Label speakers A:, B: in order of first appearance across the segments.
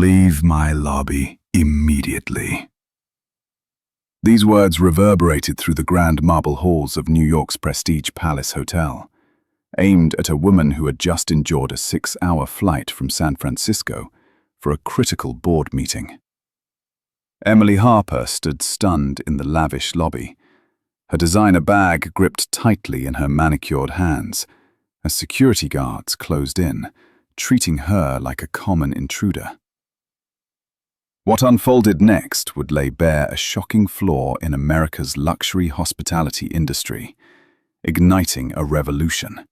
A: Leave my lobby immediately. These words reverberated through the grand marble halls of New York's Prestige Palace Hotel, aimed at a woman who had just endured a 6-hour flight from San Francisco for a critical board meeting. Emily Harper stood stunned in the lavish lobby, her designer bag gripped tightly in her manicured hands, as security guards closed in, treating her like a common intruder. What unfolded next would lay bare a shocking flaw in America's luxury hospitality industry, igniting a revolution.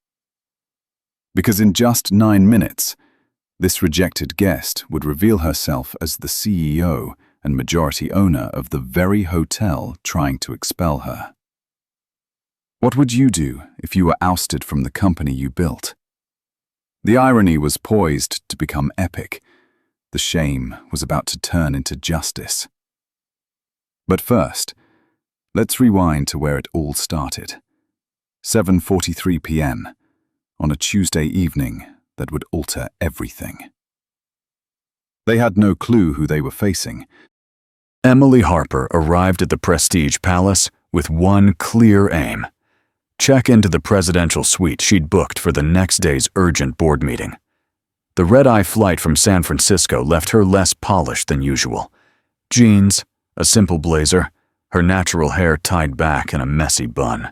A: Because in just 9 minutes, this rejected guest would reveal herself as the CEO and majority owner of the very hotel trying to expel her. What would you do if you were ousted from the company you built? The irony was poised to become epic. The shame was about to turn into justice. But first, let's rewind to where it all started. 7:43 p.m. on a Tuesday evening that would alter everything. They had no clue who they were facing.
B: Emily Harper arrived at the Prestige Palace with one clear aim: check into the presidential suite she'd booked for the next day's urgent board meeting. The red-eye flight from San Francisco left her less polished than usual. Jeans, a simple blazer, her natural hair tied back in a messy bun.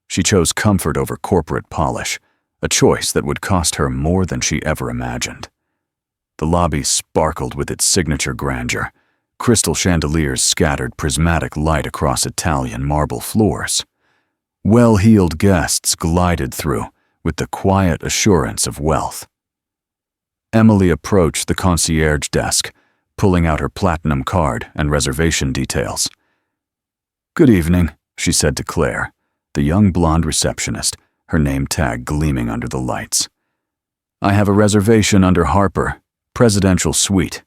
B: She chose comfort over corporate polish, a choice that would cost her more than she ever imagined. The lobby sparkled with its signature grandeur. Crystal chandeliers scattered prismatic light across Italian marble floors. Well-heeled guests glided through with the quiet assurance of wealth. Emily approached the concierge desk, pulling out her platinum card and reservation details. "Good evening," she said to Claire, the young blonde receptionist, her name tag gleaming under the lights. "I have a reservation under Harper, Presidential Suite."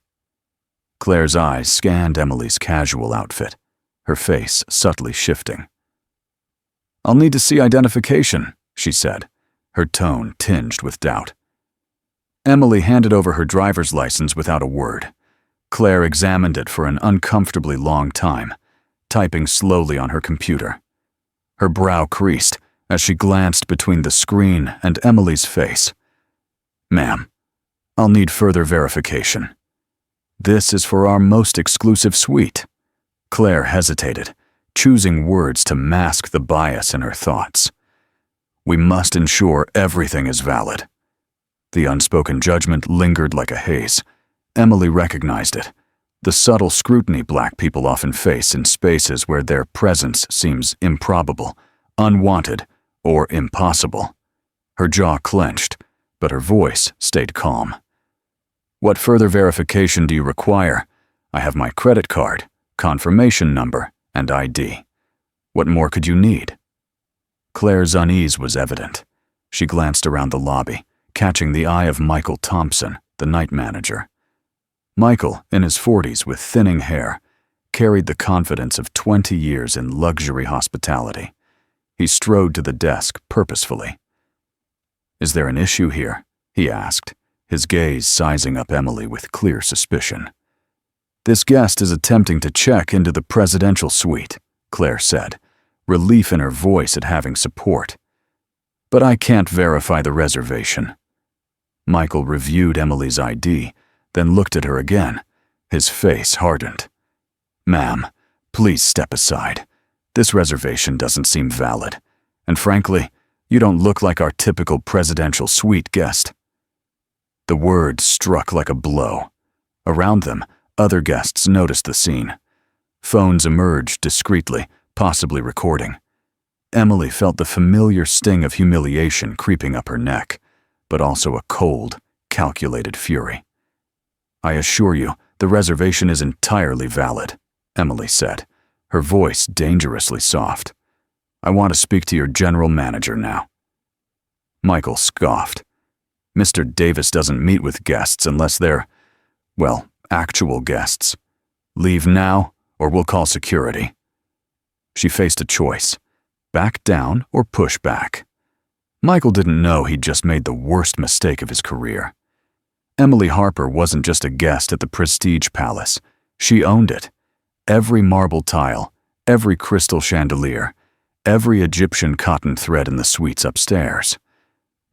B: Claire's eyes scanned Emily's casual outfit, her face subtly shifting. "I'll need to see identification," she said, her tone tinged with doubt. Emily handed over her driver's license without a word. Claire examined it for an uncomfortably long time, typing slowly on her computer. Her brow creased as she glanced between the screen and Emily's face. "Ma'am, I'll need further verification. This is for our most exclusive suite." Claire hesitated, choosing words to mask the bias in her thoughts. "We must ensure everything is valid." The unspoken judgment lingered like a haze. Emily recognized it, the subtle scrutiny Black people often face in spaces where their presence seems improbable, unwanted, or impossible. Her jaw clenched, but her voice stayed calm. "What further verification do you require? I have my credit card, confirmation number, and ID. What more could you need?" Claire's unease was evident. She glanced around the lobby, catching the eye of Michael Thompson, the night manager. Michael, in his 40s with thinning hair, carried the confidence of 20 years in luxury hospitality. He strode to the desk purposefully. "Is there an issue here?" he asked, his gaze sizing up Emily with clear suspicion. "This guest is attempting to check into the presidential suite," Claire said, relief in her voice at having support. "But I can't verify the reservation." Michael reviewed Emily's ID, then looked at her again. His face hardened. "Ma'am, please step aside. This reservation doesn't seem valid, and frankly, you don't look like our typical presidential suite guest." The words struck like a blow. Around them, other guests noticed the scene. Phones emerged discreetly, possibly recording. Emily felt the familiar sting of humiliation creeping up her neck, but also a cold, calculated fury. "I assure you, the reservation is entirely valid," Emily said, her voice dangerously soft. "I want to speak to your general manager now." Michael scoffed. "Mr. Davis doesn't meet with guests unless they're, well, actual guests. Leave now, or we'll call security." She faced a choice: back down or push back. Michael didn't know he'd just made the worst mistake of his career. Emily Harper wasn't just a guest at the Prestige Palace. She owned it. Every marble tile, every crystal chandelier, every Egyptian cotton thread in the suites upstairs.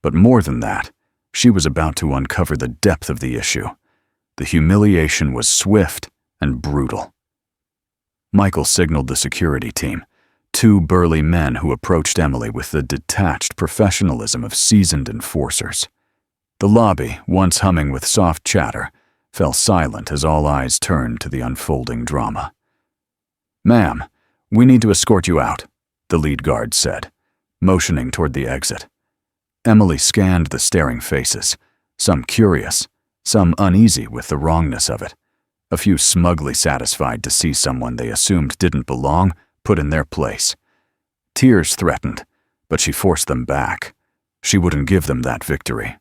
B: But more than that, she was about to uncover the depth of the issue. The humiliation was swift and brutal. Michael signaled the security team, two burly men who approached Emily with the detached professionalism of seasoned enforcers. The lobby, once humming with soft chatter, fell silent as all eyes turned to the unfolding drama. "Ma'am, we need to escort you out," the lead guard said, motioning toward the exit. Emily scanned the staring faces, some curious, some uneasy with the wrongness of it, a few smugly satisfied to see someone they assumed didn't belong put in their place. Tears threatened, but she forced them back. She wouldn't give them that victory.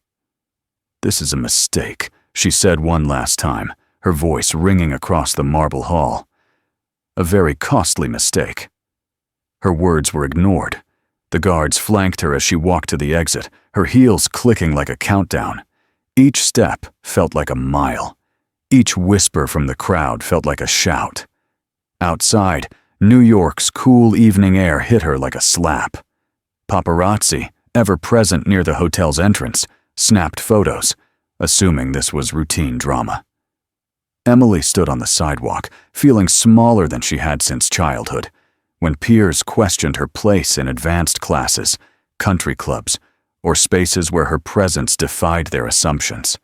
B: "This is a mistake," she said one last time, her voice ringing across the marble hall. "A very costly mistake." Her words were ignored. The guards flanked her as she walked to the exit, her heels clicking like a countdown. Each step felt like a mile. Each whisper from the crowd felt like a shout. Outside, New York's cool evening air hit her like a slap. Paparazzi, ever present near the hotel's entrance, snapped photos, assuming this was routine drama. Emily stood on the sidewalk, feeling smaller than she had since childhood, when peers questioned her place in advanced classes, country clubs, or spaces where her presence defied their assumptions.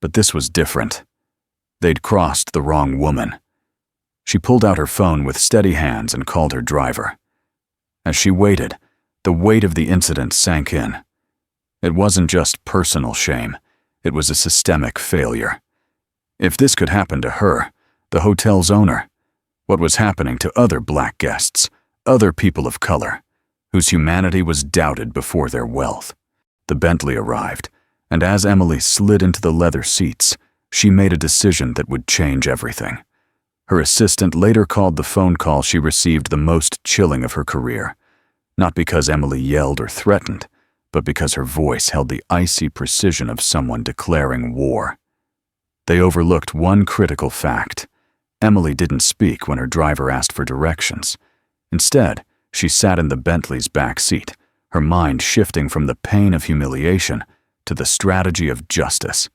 B: But this was different. They'd crossed the wrong woman. She pulled out her phone with steady hands and called her driver. As she waited, the weight of the incident sank in. It wasn't just personal shame, it was a systemic failure. If this could happen to her, the hotel's owner, what was happening to other black guests, other people of color, whose humanity was doubted before their wealth? The Bentley arrived, and as Emily slid into the leather seats, she made a decision that would change everything. Her assistant later called the phone call she received the most chilling of her career, not because Emily yelled or threatened, but because her voice held the icy precision of someone declaring war. They overlooked one critical fact. Emily didn't speak when her driver asked for directions. Instead, she sat in the Bentley's back seat, her mind shifting from the pain of humiliation to the strategy of justice.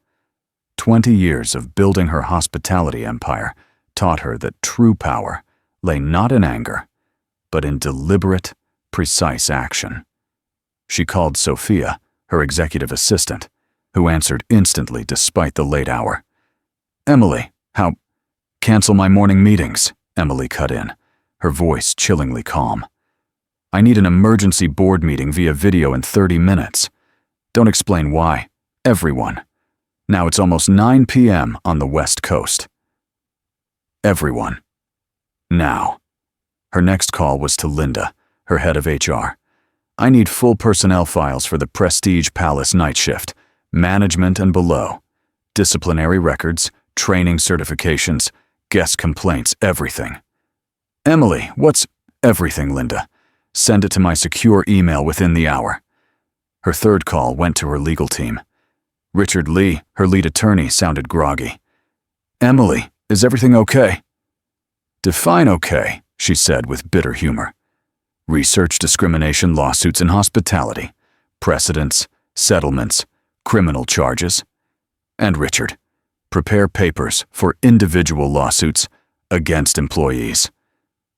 B: 20 years of building her hospitality empire taught her that true power lay not in anger, but in deliberate, precise action. She called Sophia, her executive assistant, who answered instantly despite the late hour. "Emily, how—" "Cancel my morning meetings," Emily cut in, her voice chillingly calm. "I need an emergency board meeting via video in 30 minutes. Don't explain why. Everyone. Now it's almost 9 p.m. on the West Coast." Everyone. Now. Her next call was to Linda, her head of HR. "I need full personnel files for the Prestige Palace night shift, management and below. Disciplinary records, training certifications, guest complaints, everything." "Emily, what's—" "Everything, Linda. Send it to my secure email within the hour." Her third call went to her legal team. Richard Lee, her lead attorney, sounded groggy. "Emily, is everything okay?" "Define okay," she said with bitter humor. "Research discrimination lawsuits in hospitality, precedents, settlements, criminal charges. And Richard, prepare papers for individual lawsuits against employees.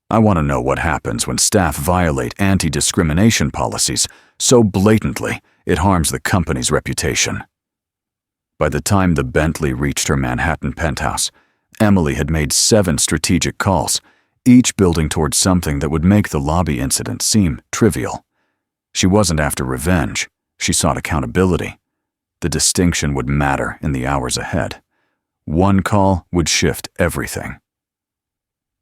B: I want to know what happens when staff violate anti-discrimination policies so blatantly it harms the company's reputation." By the time the Bentley reached her Manhattan penthouse, Emily had made 7 strategic calls, each building towards something that would make the lobby incident seem trivial. She wasn't after revenge, she sought accountability. The distinction would matter in the hours ahead. One call would shift everything.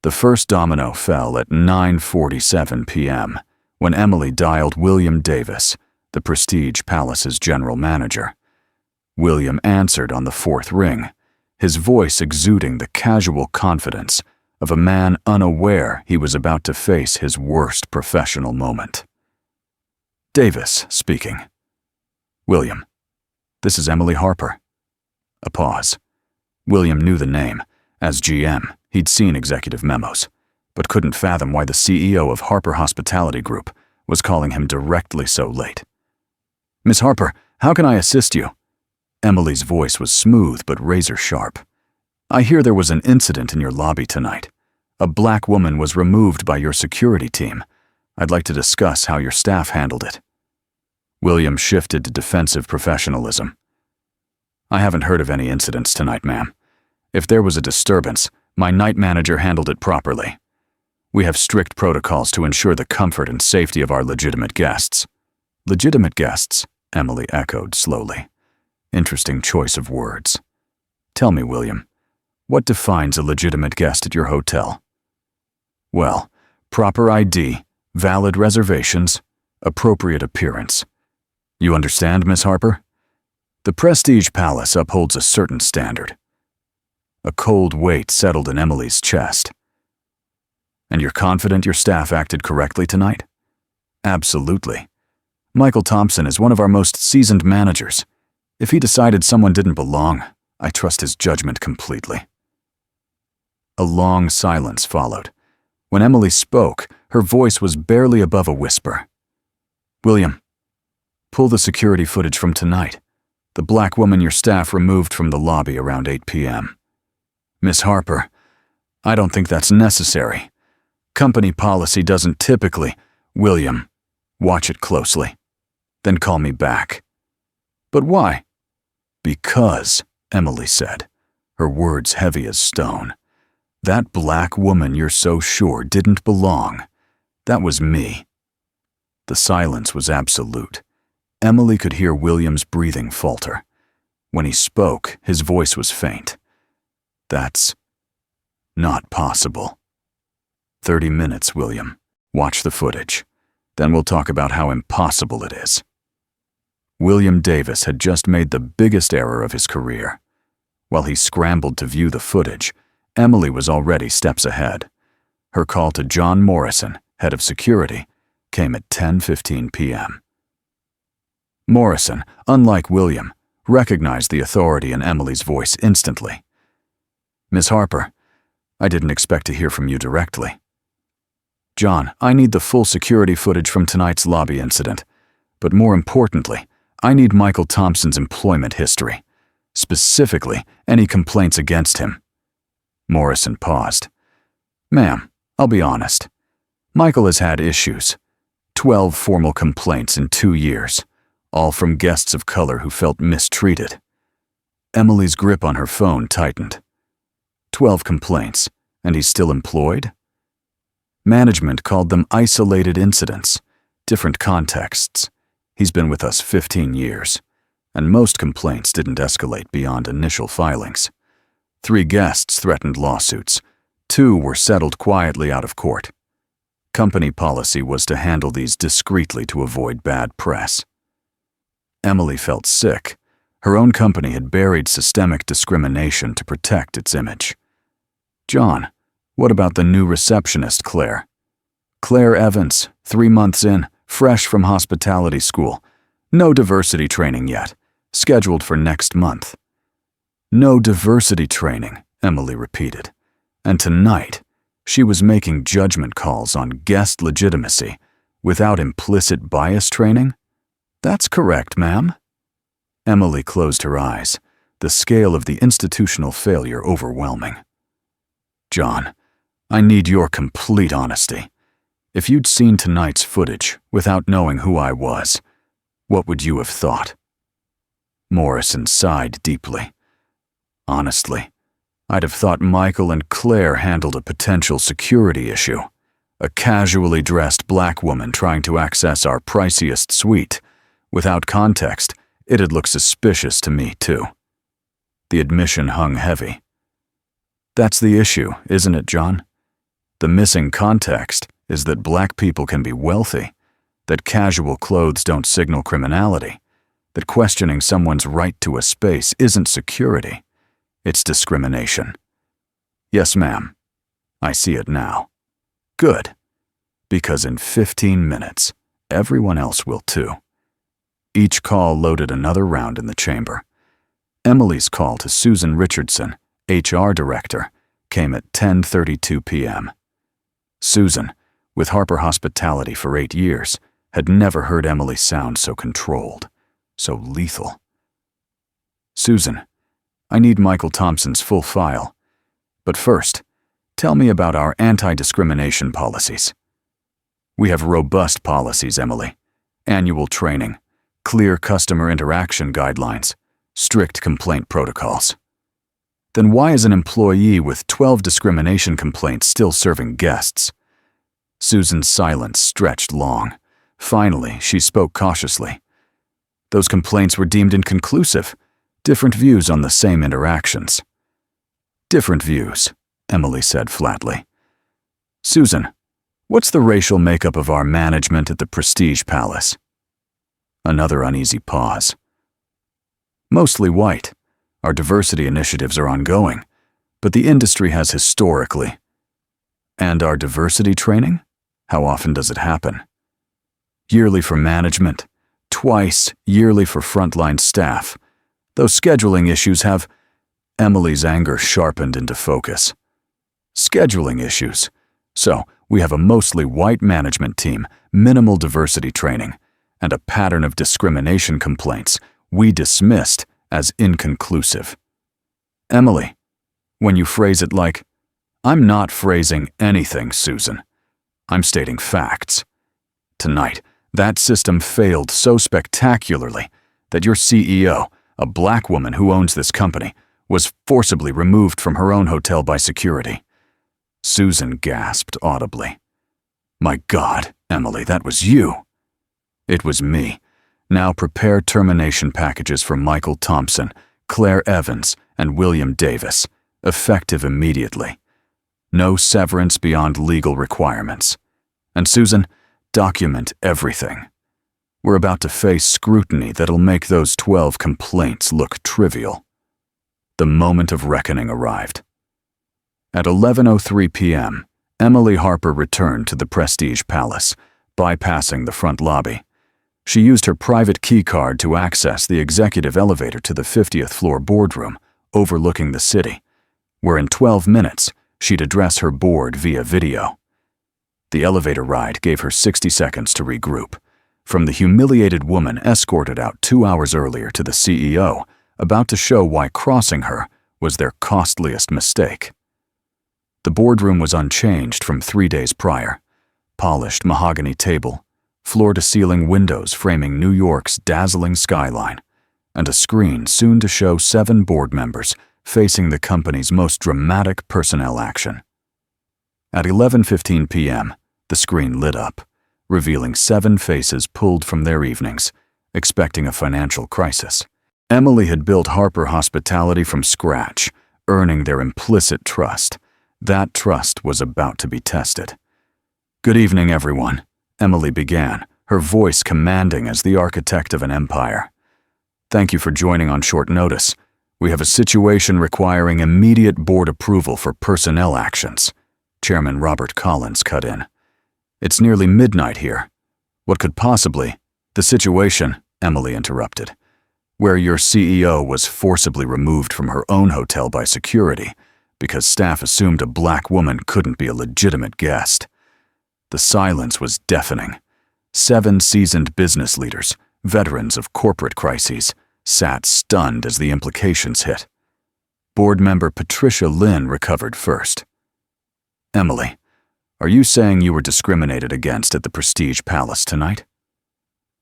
B: The first domino fell at 9:47 p.m. when Emily dialed William Davis, the Prestige Palace's general manager. William answered on the 4th ring, his voice exuding the casual confidence of a man unaware he was about to face his worst professional moment. "Davis speaking." "William, this is Emily Harper." A pause. William knew the name. As GM, he'd seen executive memos, but couldn't fathom why the CEO of Harper Hospitality Group was calling him directly so late. "Miss Harper, how can I assist you?" Emily's voice was smooth but razor-sharp. "I hear there was an incident in your lobby tonight. A black woman was removed by your security team. I'd like to discuss how your staff handled it." William shifted to defensive professionalism. "I haven't heard of any incidents tonight, ma'am. If there was a disturbance, my night manager handled it properly. We have strict protocols to ensure the comfort and safety of our legitimate guests." "Legitimate guests," Emily echoed slowly. Interesting choice of words. "Tell me, William, what defines a legitimate guest at your hotel?" "Well, proper ID, valid reservations, appropriate appearance. You understand, Miss Harper? The Prestige Palace upholds a certain standard." A cold weight settled in Emily's chest. "And you're confident your staff acted correctly tonight?" "Absolutely. Michael Thompson is one of our most seasoned managers. If he decided someone didn't belong, I trust his judgment completely." A long silence followed. When Emily spoke, her voice was barely above a whisper. "William, pull the security footage from tonight. The black woman your staff removed from the lobby around 8 p.m. "Miss Harper, I don't think that's necessary. Company policy doesn't typically—" "William, watch it closely. Then call me back." "But why?" "Because," Emily said, her words heavy as stone, "that black woman you're so sure didn't belong. That was me." The silence was absolute. Emily could hear William's breathing falter. When he spoke, his voice was faint. "That's not possible." 30 minutes, William. Watch the footage. Then we'll talk about how impossible it is. William Davis had just made the biggest error of his career. While he scrambled to view the footage, Emily was already steps ahead. Her call to John Morrison, head of security, came at 10:15 p.m. Morrison, unlike William, recognized the authority in Emily's voice instantly. "Miss Harper, I didn't expect to hear from you directly." "John, I need the full security footage from tonight's lobby incident. But more importantly, I need Michael Thompson's employment history. Specifically, any complaints against him." Morrison paused. "Ma'am, I'll be honest. Michael has had issues. 12 formal complaints in 2 years, all from guests of color who felt mistreated." Emily's grip on her phone tightened. 12 complaints, and he's still employed? Management called them isolated incidents, different contexts. He's been with us 15 years, and most complaints didn't escalate beyond initial filings. 3 guests threatened lawsuits. 2 were settled quietly out of court. Company policy was to handle these discreetly to avoid bad press. Emily felt sick. Her own company had buried systemic discrimination to protect its image. "John, what about the new receptionist, Claire?" "Claire Evans, 3 months in, fresh from hospitality school. No diversity training yet. Scheduled for next month." "No diversity training," Emily repeated. "And tonight, she was making judgment calls on guest legitimacy without implicit bias training?" "That's correct, ma'am." Emily closed her eyes, the scale of the institutional failure overwhelming. "John, I need your complete honesty. If you'd seen tonight's footage without knowing who I was, what would you have thought?" Morrison sighed deeply. "Honestly, I'd have thought Michael and Claire handled a potential security issue. A casually dressed black woman trying to access our priciest suite. Without context, it'd look suspicious to me, too." The admission hung heavy. "That's the issue, isn't it, John? The missing context is that black people can be wealthy, that casual clothes don't signal criminality, that questioning someone's right to a space isn't security, it's discrimination." "Yes, ma'am. I see it now." "Good. Because in 15 minutes, everyone else will too." Each call loaded another round in the chamber. Emily's call to Susan Richardson, HR Director, came at 10:32 p.m. Susan, with Harper Hospitality for 8 years, had never heard Emily sound so controlled, so lethal. "Susan, I need Michael Thompson's full file. But first, tell me about our anti-discrimination policies." "We have robust policies, Emily. Annual training, clear customer interaction guidelines, strict complaint protocols." "Then why is an employee with 12 discrimination complaints still serving guests?" Susan's silence stretched long. Finally, she spoke cautiously. "Those complaints were deemed inconclusive. Different views on the same interactions." "Different views," Emily said flatly. "Susan, what's the racial makeup of our management at the Prestige Palace?" Another uneasy pause. "Mostly white. Our diversity initiatives are ongoing, but the industry has historically." "And our diversity training? How often does it happen?" "Yearly for management, twice yearly for frontline staff. Those scheduling issues have—" Emily's anger sharpened into focus. "Scheduling issues. So, we have a mostly white management team, minimal diversity training, and a pattern of discrimination complaints we dismissed as inconclusive." "Emily, when you phrase it like—" "I'm not phrasing anything, Susan. I'm stating facts. Tonight, that system failed so spectacularly that your CEO, a black woman who owns this company, was forcibly removed from her own hotel by security." Susan gasped audibly. "My God, Emily, that was you." "It was me. Now prepare termination packages for Michael Thompson, Claire Evans, and William Davis, effective immediately. No severance beyond legal requirements. And Susan, document everything. We're about to face scrutiny that'll make those 12 complaints look trivial." The moment of reckoning arrived. At 11:03 p.m., Emily Harper returned to the Prestige Palace, bypassing the front lobby. She used her private key card to access the executive elevator to the 50th floor boardroom, overlooking the city, where in 12 minutes she'd address her board via video. The elevator ride gave her 60 seconds to regroup, from the humiliated woman escorted out 2 hours earlier to the CEO, about to show why crossing her was their costliest mistake. The boardroom was unchanged from 3 days prior. Polished mahogany table, floor-to-ceiling windows framing New York's dazzling skyline, and a screen soon to show 7 board members facing the company's most dramatic personnel action. At 11:15 p.m., the screen lit up, revealing 7 faces pulled from their evenings, expecting a financial crisis. Emily had built Harper Hospitality from scratch, earning their implicit trust. That trust was about to be tested. "Good evening, everyone," Emily began, her voice commanding as the architect of an empire. "Thank you for joining on short notice. We have a situation requiring immediate board approval for personnel actions." Chairman Robert Collins cut in. "It's nearly midnight here. What could possibly—" "The situation," Emily interrupted, "where your CEO was forcibly removed from her own hotel by security because staff assumed a black woman couldn't be a legitimate guest." The silence was deafening. 7 seasoned business leaders, veterans of corporate crises, sat stunned as the implications hit. Board member Patricia Lynn recovered first. "Emily, are you saying you were discriminated against at the Prestige Palace tonight?"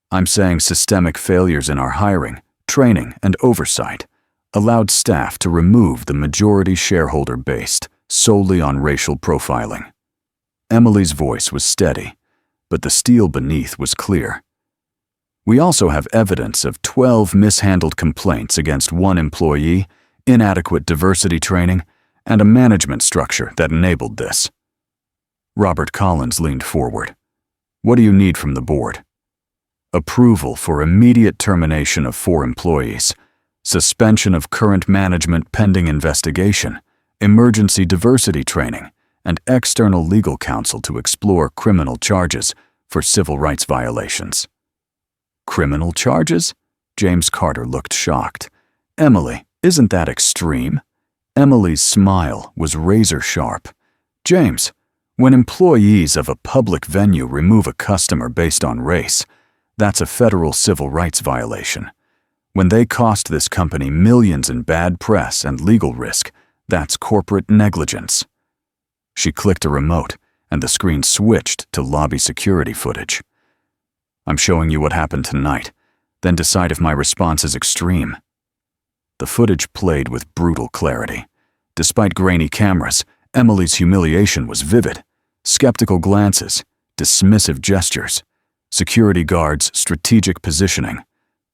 B: "I'm saying systemic failures in our hiring, training, and oversight allowed staff to remove the majority shareholder based solely on racial profiling." Emily's voice was steady, but the steel beneath was clear. "We also have evidence of 12 mishandled complaints against 1 employee, inadequate diversity training, and a management structure that enabled this." Robert Collins leaned forward. "What do you need from the board?" "Approval for immediate termination of 4 employees, suspension of current management pending investigation, emergency diversity training, and external legal counsel to explore criminal charges for civil rights violations." "Criminal charges?" James Carter looked shocked. "Emily, Isn't that extreme? Emily's smile was razor sharp. James, when employees of a public venue remove a customer based on race, that's a federal civil rights violation. When they cost this company millions in bad press and legal risk, that's corporate negligence. She clicked a remote, and the screen switched to lobby security footage. I'm showing you what happened tonight, then decide if my response is extreme. The footage played with brutal clarity. Despite grainy cameras, Emily's humiliation was vivid. Skeptical glances, dismissive gestures, security guards' strategic positioning,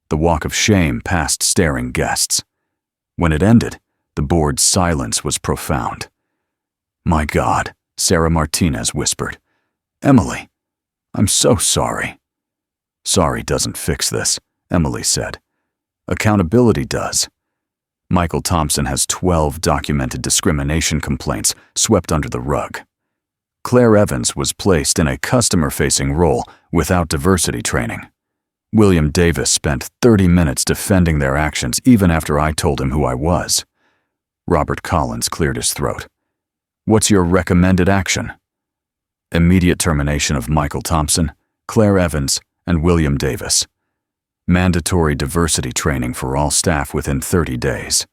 B: the walk of shame past staring guests. When it ended, the board's silence was profound. "My God," Sarah Martinez whispered. "Emily, I'm so sorry." "Sorry doesn't fix this," Emily said. "Accountability does." Michael Thompson has 12 documented discrimination complaints swept under the rug. Claire Evans was placed in a customer-facing role without diversity training. William Davis spent 30 minutes defending their actions even after I told him who I was. Robert Collins cleared his throat. "What's your recommended action?" "Immediate termination of Michael Thompson, Claire Evans, and William Davis. Mandatory diversity training for all staff within 30 days.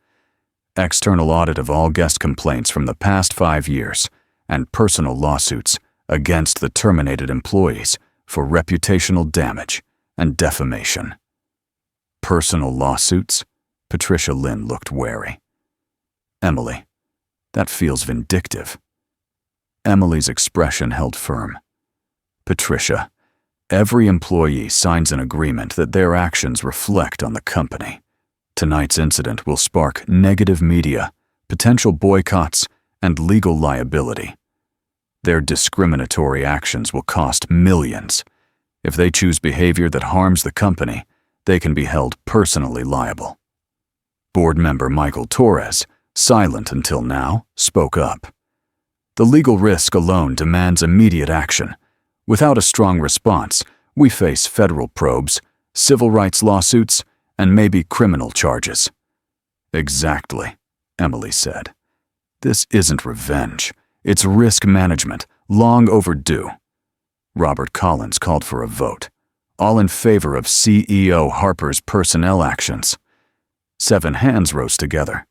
B: External audit of all guest complaints from the past 5 years, and personal lawsuits against the terminated employees for reputational damage and defamation." "Personal lawsuits?" Patricia Lynn looked wary. "Emily, that feels vindictive." Emily's expression held firm. "Patricia, every employee signs an agreement that their actions reflect on the company. Tonight's incident will spark negative media, potential boycotts, and legal liability. Their discriminatory actions will cost millions. If they choose behavior that harms the company, they can be held personally liable." Board member Michael Torres, silent until now, spoke up. "The legal risk alone demands immediate action. Without a strong response, we face federal probes, civil rights lawsuits, and maybe criminal charges." "Exactly," Emily said. "This isn't revenge. It's risk management, long overdue." Robert Collins called for a vote. All in favor of CEO Harper's personnel actions. 7 hands rose together.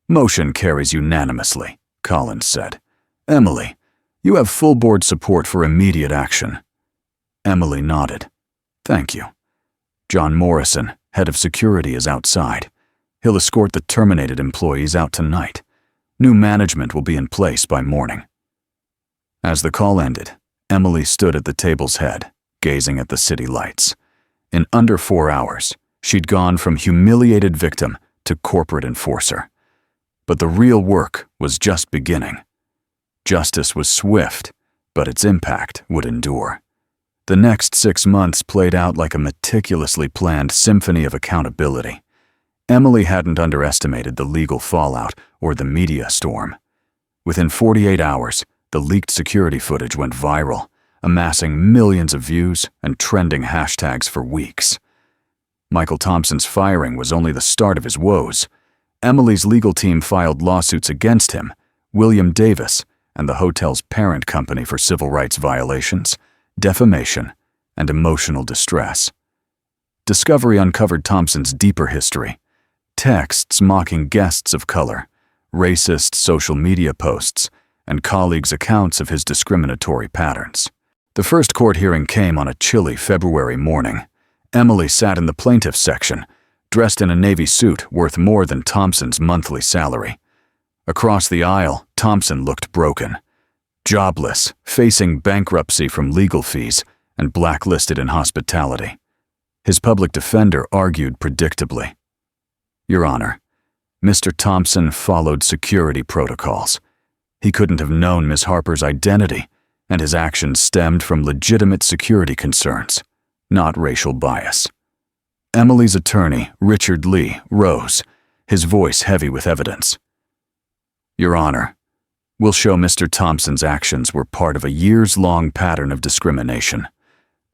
B: "Motion carries unanimously," Collins said. "Emily, you have full board support for immediate action." Emily nodded. "Thank you." John Morrison, head of security, is outside. He'll escort the terminated employees out tonight. New management will be in place by morning. As the call ended, Emily stood at the table's head, gazing at the city lights. In under 4 hours, she'd gone from humiliated victim to corporate enforcer. But the real work was just beginning. Justice was swift, but its impact would endure. The next 6 months played out like a meticulously planned symphony of accountability. Emily hadn't underestimated the legal fallout or the media storm. Within 48 hours, the leaked security footage went viral, amassing millions of views and trending hashtags for weeks. Michael Thompson's firing was only the start of his woes. Emily's legal team filed lawsuits against him, William Davis, and the hotel's parent company for civil rights violations, defamation, and emotional distress. Discovery uncovered Thompson's deeper history: texts mocking guests of color, racist social media posts, and colleagues' accounts of his discriminatory patterns. The first court hearing came on a chilly February morning. Emily sat in the plaintiff's section, dressed in a navy suit worth more than Thompson's monthly salary. Across the aisle, Thompson looked broken. Jobless, facing bankruptcy from legal fees, and blacklisted in hospitality. His public defender argued predictably. "Your Honor, Mr. Thompson followed security protocols. He couldn't have known Ms. Harper's identity, and his actions stemmed from legitimate security concerns, not racial bias." Emily's attorney, Richard Lee, rose, his voice heavy with evidence. "Your Honor, we'll show Mr. Thompson's actions were part of a years-long pattern of discrimination.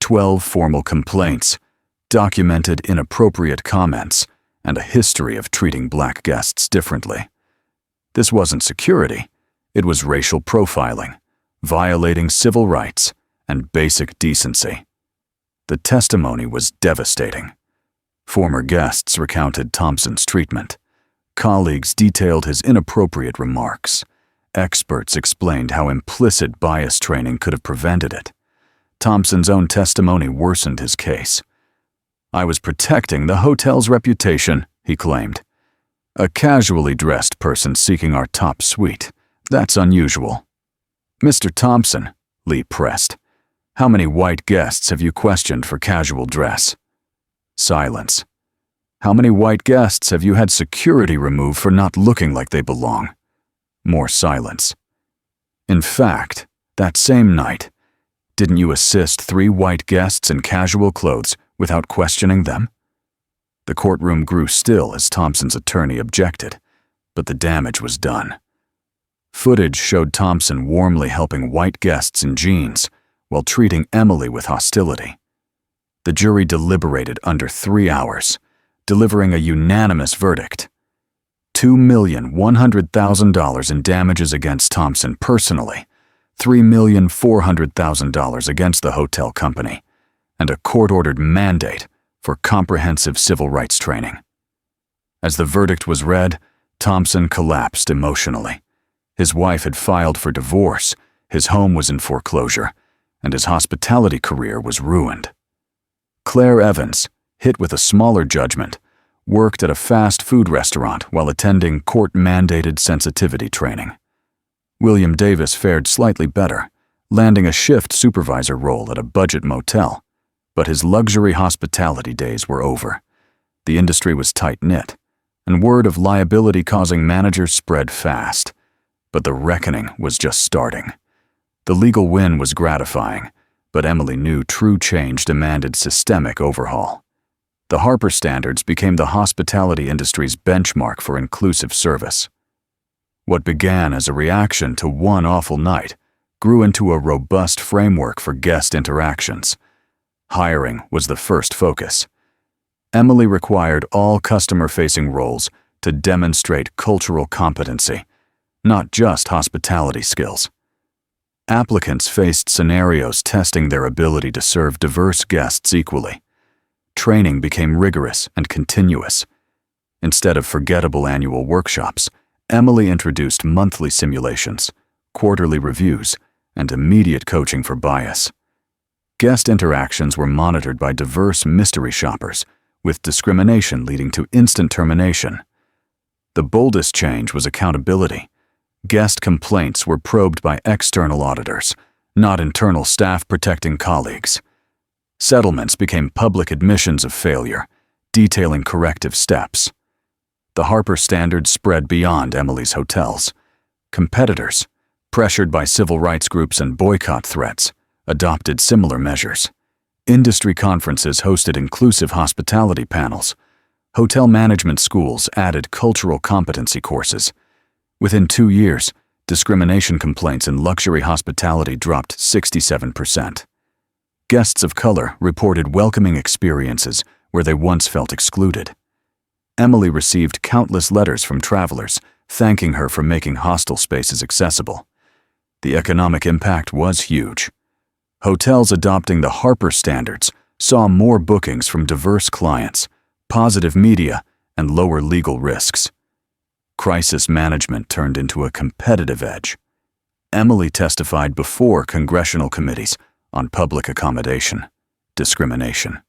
B: 12 formal complaints, documented inappropriate comments, and a history of treating black guests differently. This wasn't security, it was racial profiling, violating civil rights and basic decency. The testimony was devastating. Former guests recounted Thompson's treatment. Colleagues detailed his inappropriate remarks. Experts explained how implicit bias training could have prevented it. Thompson's own testimony worsened his case. "I was protecting the hotel's reputation," he claimed. "A casually dressed person seeking our top suite. That's unusual." "Mr. Thompson," Lee pressed, "how many white guests have you questioned for casual dress?" Silence. "How many white guests have you had security removed for not looking like they belong?" More silence. "In fact, that same night, didn't you assist 3 white guests in casual clothes without questioning them?" The courtroom grew still as Thompson's attorney objected, but the damage was done. Footage showed Thompson warmly helping white guests in jeans while treating Emily with hostility. The jury deliberated under 3 hours, delivering a unanimous verdict: $2,100,000 in damages against Thompson personally, $3,400,000 against the hotel company, and a court-ordered mandate for comprehensive civil rights training. As the verdict was read, Thompson collapsed emotionally. His wife had filed for divorce, his home was in foreclosure, and his hospitality career was ruined. Claire Evans, hit with a smaller judgment, worked at a fast food restaurant while attending court-mandated sensitivity training. William Davis fared slightly better, landing a shift supervisor role at a budget motel, but his luxury hospitality days were over. The industry was tight-knit, and word of liability causing managers spread fast. But the reckoning was just starting. The legal win was gratifying, but Emily knew true change demanded systemic overhaul. The Harper Standards became the hospitality industry's benchmark for inclusive service. What began as a reaction to one awful night grew into a robust framework for guest interactions. Hiring was the first focus. Emily required all customer-facing roles to demonstrate cultural competency, not just hospitality skills. Applicants faced scenarios testing their ability to serve diverse guests equally. Training became rigorous and continuous. Instead of forgettable annual workshops, Emily introduced monthly simulations, quarterly reviews, and immediate coaching for bias. Guest interactions were monitored by diverse mystery shoppers, with discrimination leading to instant termination. The boldest change was accountability. Guest complaints were probed by external auditors, not internal staff protecting colleagues. Settlements became public admissions of failure, detailing corrective steps. The Harper Standards spread beyond Emily's hotels. Competitors, pressured by civil rights groups and boycott threats, adopted similar measures. Industry conferences hosted inclusive hospitality panels. Hotel management schools added cultural competency courses. Within 2 years, discrimination complaints in luxury hospitality dropped 67%. Guests of color reported welcoming experiences where they once felt excluded. Emily received countless letters from travelers thanking her for making hostel spaces accessible. The economic impact was huge. Hotels adopting the Harper Standards saw more bookings from diverse clients, positive media, and lower legal risks. Crisis management turned into a competitive edge. Emily testified before congressional committees on public accommodation, discrimination.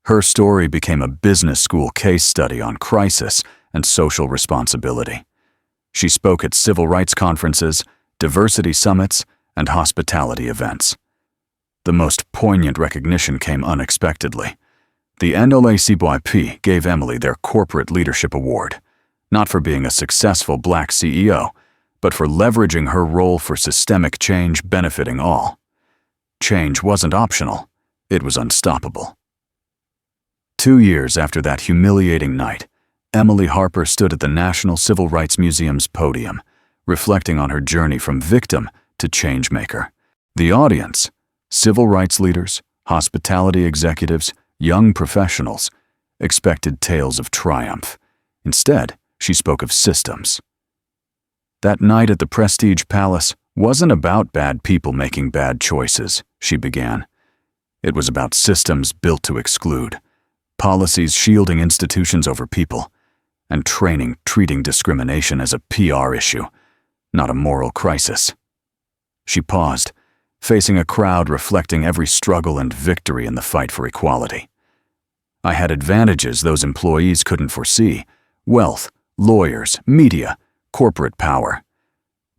B: Her story became a business school case study on crisis and social responsibility. She spoke at civil rights conferences, diversity summits, and hospitality events. The most poignant recognition came unexpectedly. The NAACP gave Emily their Corporate Leadership Award, not for being a successful Black CEO, but for leveraging her role for systemic change benefiting all. Change wasn't optional, it was unstoppable. 2 years after that humiliating night, Emily Harper stood at the National Civil Rights Museum's podium, reflecting on her journey from victim to changemaker. The audience, civil rights leaders, hospitality executives, young professionals, expected tales of triumph. Instead, she spoke of systems. That night at the Prestige Palace wasn't about bad people making bad choices, she began. It was about systems built to exclude, policies shielding institutions over people, and training treating discrimination as a PR issue, not a moral crisis. She paused, facing a crowd reflecting every struggle and victory in the fight for equality. I had advantages those employees couldn't foresee: wealth, lawyers, media, corporate power.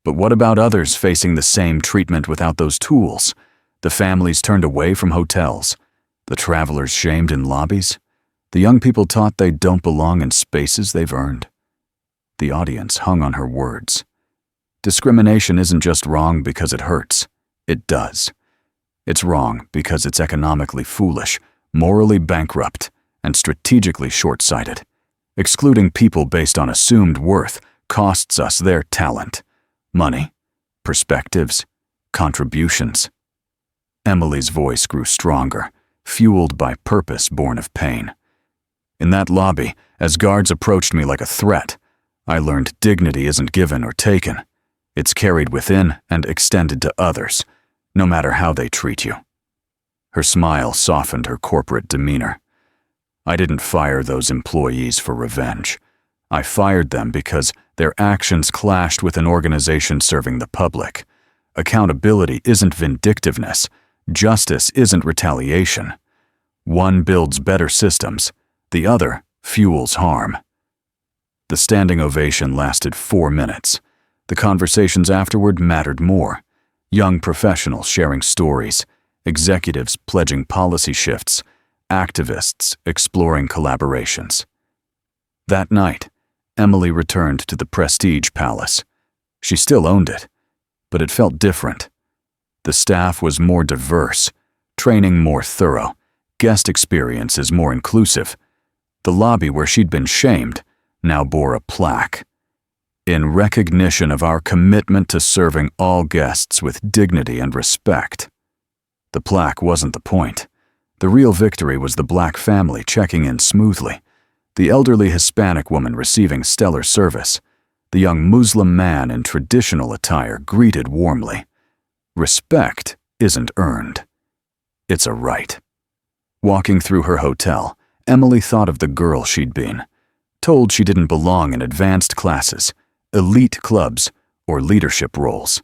B: But what about others facing the same treatment without those tools? The families turned away from hotels, the travelers shamed in lobbies, the young people taught they don't belong in spaces they've earned. The audience hung on her words. Discrimination isn't just wrong because it hurts. It does. It's wrong because it's economically foolish, morally bankrupt, and strategically short-sighted. Excluding people based on assumed worth costs us their talent, money, perspectives, contributions. Emily's voice grew stronger, fueled by purpose born of pain. In that lobby, as guards approached me like a threat, I learned dignity isn't given or taken. It's carried within and extended to others, no matter how they treat you. Her smile softened her corporate demeanor. I didn't fire those employees for revenge. I fired them because their actions clashed with an organization serving the public. Accountability isn't vindictiveness. Justice isn't retaliation. One builds better systems. The other fuels harm. The standing ovation lasted 4 minutes. The conversations afterward mattered more. Young professionals sharing stories, executives pledging policy shifts, activists exploring collaborations. That night, Emily returned to the Prestige Palace. She still owned it, but it felt different. The staff was more diverse, training more thorough, guest experiences more inclusive. The lobby where she'd been shamed now bore a plaque. In recognition of our commitment to serving all guests with dignity and respect. The plaque wasn't the point. The real victory was the black family checking in smoothly, the elderly Hispanic woman receiving stellar service, the young Muslim man in traditional attire greeted warmly. Respect isn't earned. It's a right. Walking through her hotel, Emily thought of the girl she'd been, told she didn't belong in advanced classes, elite clubs, or leadership roles.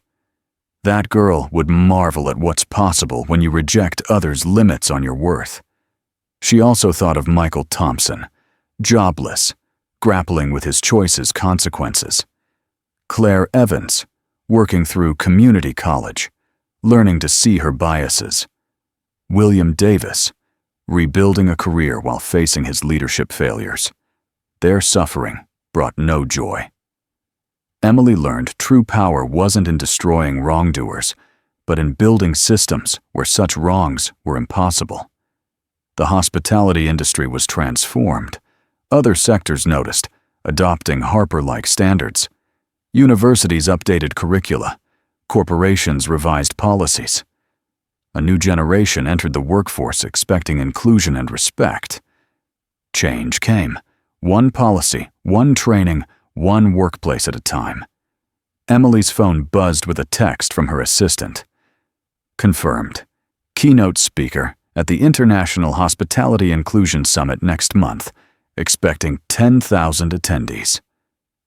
B: That girl would marvel at what's possible when you reject others' limits on your worth. She also thought of Michael Thompson, jobless, grappling with his choices' consequences. Claire Evans, working through community college, learning to see her biases. William Davis, rebuilding a career while facing his leadership failures. Their suffering brought no joy. Emily learned true power wasn't in destroying wrongdoers, but in building systems where such wrongs were impossible. The hospitality industry was transformed. Other sectors noticed, adopting Harper-like standards. Universities updated curricula. Corporations revised policies. A new generation entered the workforce expecting inclusion and respect. Change came. One policy, one training, one workplace at a time. Emily's phone buzzed with a text from her assistant. Confirmed. Keynote speaker at the International Hospitality Inclusion Summit next month, expecting 10,000 attendees.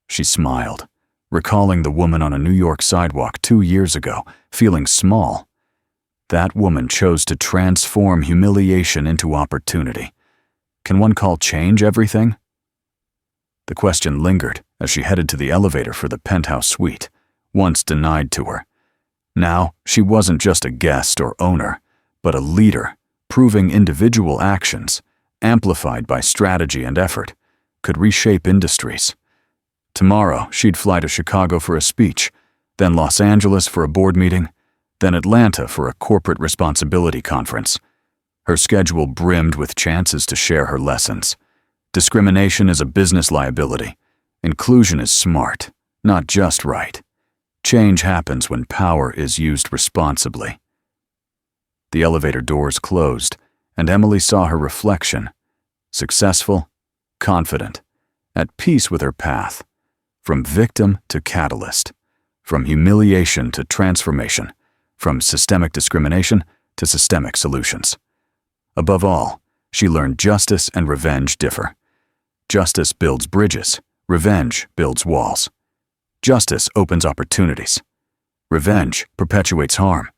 B: She smiled, recalling the woman on a New York sidewalk 2 years ago, feeling small. That woman chose to transform humiliation into opportunity. Can one call change everything? The question lingered as she headed to the elevator for the penthouse suite, once denied to her. Now, she wasn't just a guest or owner, but a leader, proving individual actions, amplified by strategy and effort, could reshape industries. Tomorrow, she'd fly to Chicago for a speech, then Los Angeles for a board meeting, then Atlanta for a corporate responsibility conference. Her schedule brimmed with chances to share her lessons. Discrimination is a business liability. Inclusion is smart, not just right. Change happens when power is used responsibly. The elevator doors closed, and Emily saw her reflection, Successful, confident, at peace with her path, from victim to catalyst, from humiliation to transformation, from systemic discrimination to systemic solutions. Above all, she learned justice and revenge differ. Justice builds bridges, revenge builds walls. Justice opens opportunities. Revenge perpetuates harm.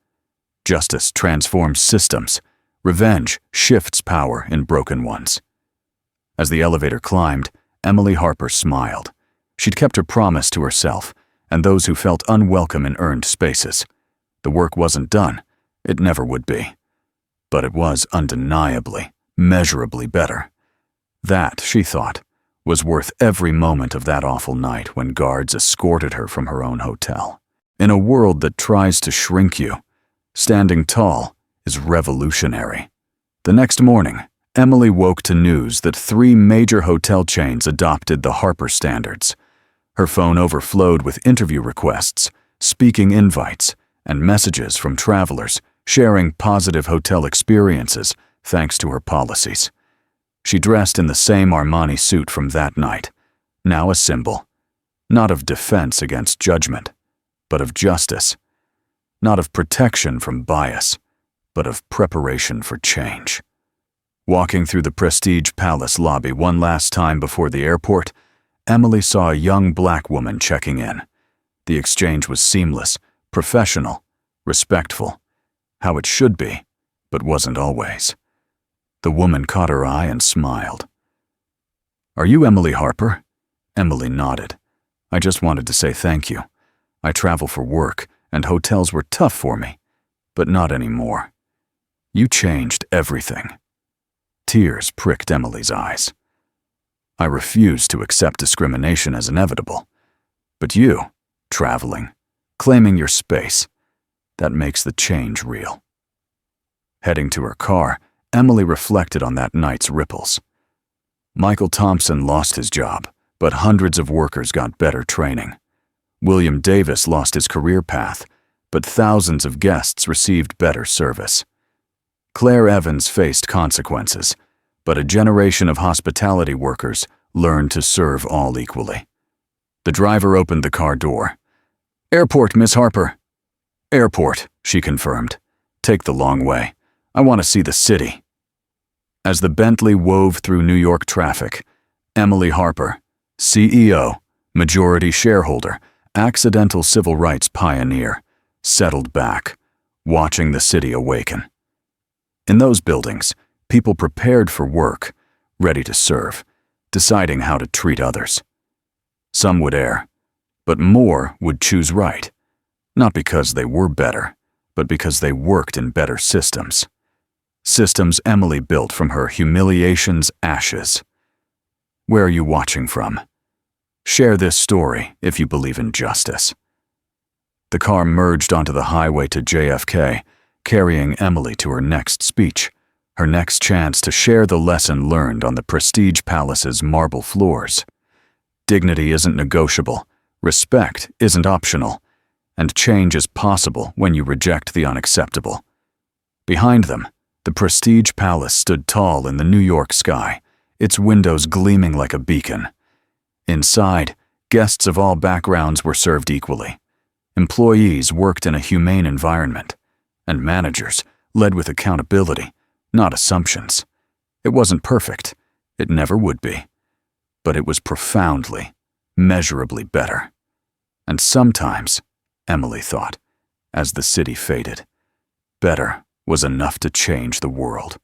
B: Justice transforms systems. Revenge shifts power in broken ones. As the elevator climbed, Emily Harper smiled. She'd kept her promise to herself and those who felt unwelcome in earned spaces. The work wasn't done. It never would be. But it was undeniably, measurably better. That, she thought, was worth every moment of that awful night when guards escorted her from her own hotel. In a world that tries to shrink you, standing tall is revolutionary. The next morning, Emily woke to news that 3 major hotel chains adopted the Harper standards. Her phone overflowed with interview requests, speaking invites, and messages from travelers sharing positive hotel experiences thanks to her policies. She dressed in the same Armani suit from that night, now a symbol, not of defense against judgment, but of justice, not of protection from bias, but of preparation for change. Walking through the Prestige Palace lobby one last time before the airport, Emily saw a young black woman checking in. The exchange was seamless, professional, respectful, how it should be, but wasn't always. The woman caught her eye and smiled. "Are you Emily Harper?" Emily nodded. "I just wanted to say thank you. I travel for work, and hotels were tough for me, but not anymore. You changed everything." Tears pricked Emily's eyes. "I refuse to accept discrimination as inevitable. But you, traveling, claiming your space, that makes the change real." Heading to her car, Emily reflected on that night's ripples. Michael Thompson lost his job, but hundreds of workers got better training. William Davis lost his career path, but thousands of guests received better service. Claire Evans faced consequences, but a generation of hospitality workers learned to serve all equally. The driver opened the car door. "Airport, Miss Harper." "Airport," she confirmed. "Take the long way. I want to see the city." As the Bentley wove through New York traffic, Emily Harper, CEO, majority shareholder, accidental civil rights pioneer, settled back, watching the city awaken. In those buildings, people prepared for work, ready to serve, deciding how to treat others. Some would err, but more would choose right, not because they were better, but because they worked in better systems. Systems Emily built from her humiliation's ashes. Where are you watching from? Share this story if you believe in justice. The car merged onto the highway to JFK, carrying Emily to her next speech, her next chance to share the lesson learned on the Prestige Palace's marble floors. Dignity isn't negotiable, respect isn't optional, and change is possible when you reject the unacceptable. Behind them, the Prestige Palace stood tall in the New York sky, its windows gleaming like a beacon. Inside, guests of all backgrounds were served equally. Employees worked in a humane environment, and managers led with accountability, not assumptions. It wasn't perfect. It never would be. But it was profoundly, measurably better. And sometimes, Emily thought, as the city faded, better was enough to change the world.